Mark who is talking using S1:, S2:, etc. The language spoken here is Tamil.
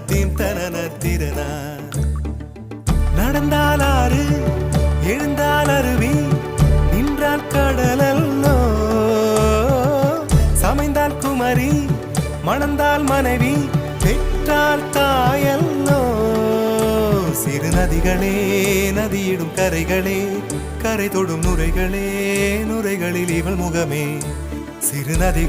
S1: தீம் தனன திறனா. நடந்தால் ஆறு எழுந்தால் அருவி நின்றால் கடலல்லோ, சமைந்தால் குமரி மணந்தால் மனைவி பெற்றால் தாயல்லோ. சிறு நதிகளே நதியிடும் கரைகளே கரை தொடும் நுரைகளே நுரைகளில் இவள் முகமே. சிறு நதிகள்